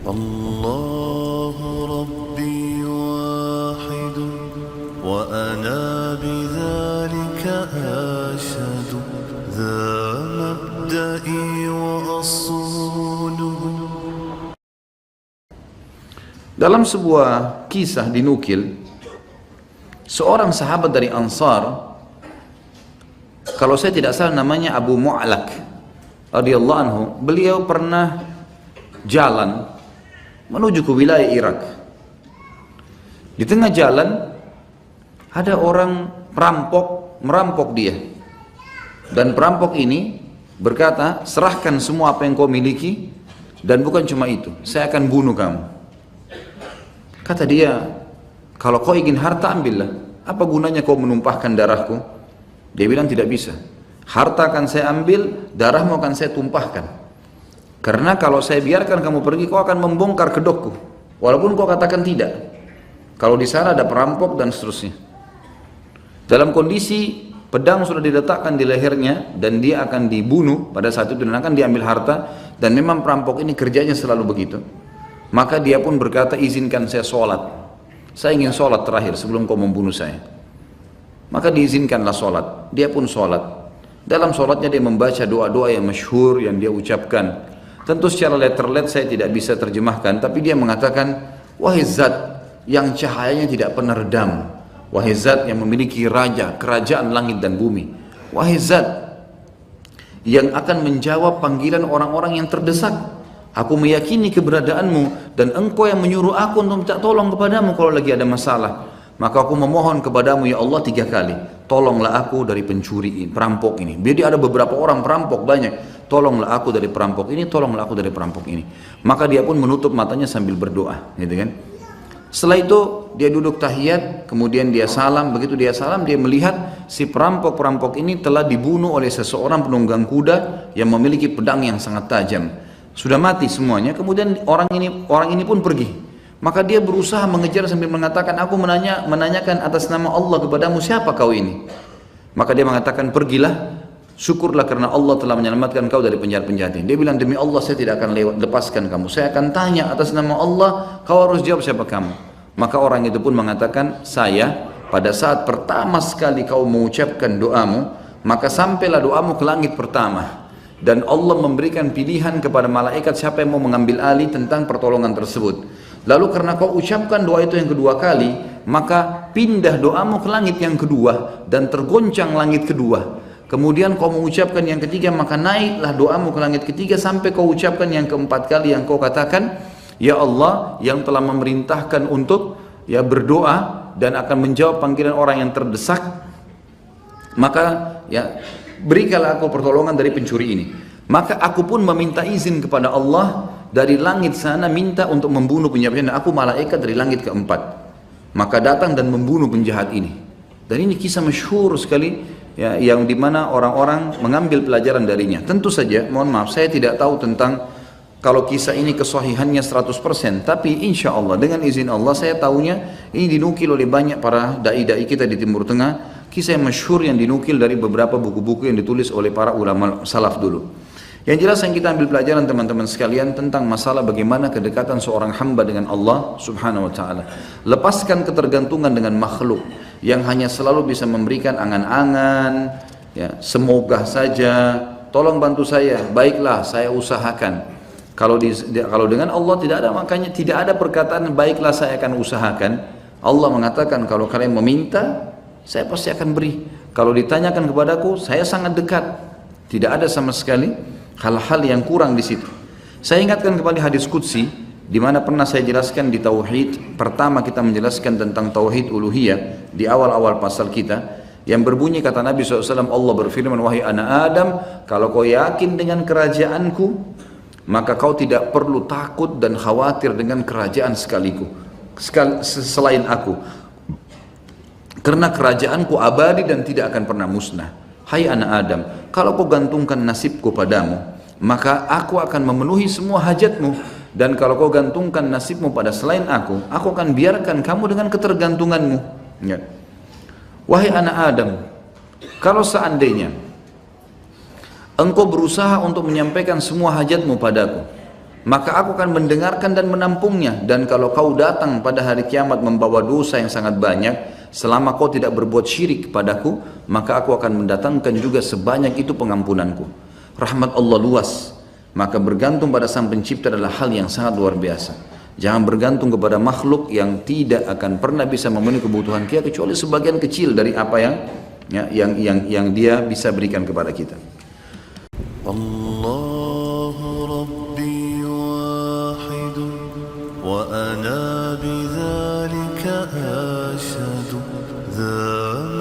الله ربي واحد وأنا بذلك أشهد ذا مبدئي وأصوله. Dalam sebuah kisah dinukil, seorang sahabat dari Ansar, kalau saya tidak salah namanya Abu Mu'alak radhiyallahu anhu, beliau pernah jalan menuju ke wilayah Irak. Di tengah jalan ada orang perampok merampok dia, dan perampok ini berkata, serahkan semua apa yang kau miliki, dan bukan cuma itu, saya akan bunuh kamu. Kata dia, kalau kau ingin harta ambillah, apa gunanya kau menumpahkan darahku? Dia bilang tidak bisa, harta akan saya ambil, darahmu akan saya tumpahkan. Karena kalau saya biarkan kamu pergi, kau akan membongkar kedokku, walaupun kau katakan tidak. Kalau di sana ada perampok dan seterusnya. Dalam kondisi pedang sudah diletakkan di lehernya dan dia akan dibunuh pada saat itu dan akan diambil harta, dan memang perampok ini kerjanya selalu begitu. Maka dia pun berkata, izinkan saya sholat. Saya ingin sholat terakhir sebelum kau membunuh saya. Maka diizinkanlah sholat. Dia pun sholat. Dalam sholatnya dia membaca doa-doa yang masyhur yang dia ucapkan. Tentu secara letterlet saya tidak bisa terjemahkan, tapi dia mengatakan, wahai zat yang cahayanya tidak pernah redam, wahai zat yang memiliki raja, kerajaan langit dan bumi, wahai zat yang akan menjawab panggilan orang-orang yang terdesak, aku meyakini keberadaanmu dan engkau yang menyuruh aku untuk minta tolong kepadamu kalau lagi ada masalah. Maka aku memohon kepadamu ya Allah 3 kali, tolonglah aku dari pencuri ini, perampok ini. Jadi ada beberapa orang perampok banyak, tolonglah aku dari perampok ini, tolonglah aku dari perampok ini. Maka dia pun menutup matanya sambil berdoa, gitu kan. Setelah itu dia duduk tahiyat, kemudian dia salam. Begitu dia salam, dia melihat si perampok-perampok ini telah dibunuh oleh seseorang penunggang kuda yang memiliki pedang yang sangat tajam. Sudah mati semuanya. Kemudian orang ini pun pergi. Maka dia berusaha mengejar sambil mengatakan, aku menanyakan atas nama Allah kepadamu, siapa kau ini? Maka dia mengatakan, pergilah, syukurlah karena Allah telah menyelamatkan kau dari penjahat-penjahat ini. Dia bilang, demi Allah saya tidak akan lepaskan kamu, saya akan tanya atas nama Allah, kau harus jawab siapa kamu. Maka orang itu pun mengatakan, saya pada saat pertama sekali kau mengucapkan doamu, maka sampailah doamu ke langit pertama, dan Allah memberikan pilihan kepada malaikat siapa yang mau mengambil alih tentang pertolongan tersebut. Lalu karena kau ucapkan doa itu yang kedua kali, maka pindah doamu ke langit yang kedua dan tergoncang langit kedua. Kemudian kau mengucapkan yang ketiga, maka naiklah doamu ke langit ketiga sampai kau ucapkan yang keempat kali yang kau katakan, ya Allah yang telah memerintahkan untuk berdoa dan akan menjawab panggilan orang yang terdesak, maka berikanlah aku pertolongan dari pencuri ini. Maka aku pun meminta izin kepada Allah dari langit sana, minta untuk membunuh penjahat, aku malaikat dari langit keempat. Maka datang dan membunuh penjahat ini. Dan ini kisah masyhur sekali, yang dimana orang-orang mengambil pelajaran darinya. Tentu saja, mohon maaf, saya tidak tahu tentang kalau kisah ini kesahihannya 100%, tapi insya Allah dengan izin Allah saya tahunya ini dinukil oleh banyak para dai-dai kita di Timur Tengah. Kisah yang masyhur yang dinukil dari beberapa buku-buku yang ditulis oleh para ulama salaf dulu. Yang jelas yang kita ambil pelajaran teman-teman sekalian tentang masalah bagaimana kedekatan seorang hamba dengan Allah subhanahu wa ta'ala. Lepaskan ketergantungan dengan makhluk yang hanya selalu bisa memberikan angan-angan, semoga saja, tolong bantu saya, baiklah saya usahakan. Kalau dengan Allah tidak ada, makanya tidak ada perkataan baiklah saya akan usahakan. Allah mengatakan kalau kalian meminta, saya pasti akan beri. Kalau ditanyakan kepadaku, saya sangat dekat. Tidak ada sama sekali hal-hal yang kurang di situ. Saya ingatkan kembali hadis qudsi di mana pernah saya jelaskan di tauhid. Pertama kita menjelaskan tentang tauhid uluhiyah di awal-awal pasal kita, yang berbunyi kata Nabi SAW, Allah berfirman, wahai anak Adam, kalau kau yakin dengan kerajaanku, maka kau tidak perlu takut dan khawatir dengan kerajaan selain aku, karena kerajaanku abadi dan tidak akan pernah musnah. Hai anak Adam, kalau kau gantungkan nasibku padamu, maka aku akan memenuhi semua hajatmu. Dan kalau kau gantungkan nasibmu pada selain aku akan biarkan kamu dengan ketergantunganmu. Wahai anak Adam, kalau seandainya engkau berusaha untuk menyampaikan semua hajatmu padaku, maka aku akan mendengarkan dan menampungnya. Dan kalau kau datang pada hari kiamat membawa dosa yang sangat banyak, selama kau tidak berbuat syirik padaku, maka aku akan mendatangkan juga sebanyak itu pengampunanku. Rahmat Allah luas, maka bergantung pada Sang Pencipta adalah hal yang sangat luar biasa. Jangan bergantung kepada makhluk yang tidak akan pernah bisa memenuhi kebutuhan kita kecuali sebagian kecil dari apa yang dia bisa berikan kepada kita. وأنا بذلك أشهد ذا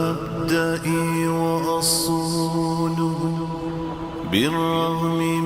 مبدئي وأصوله بالرغم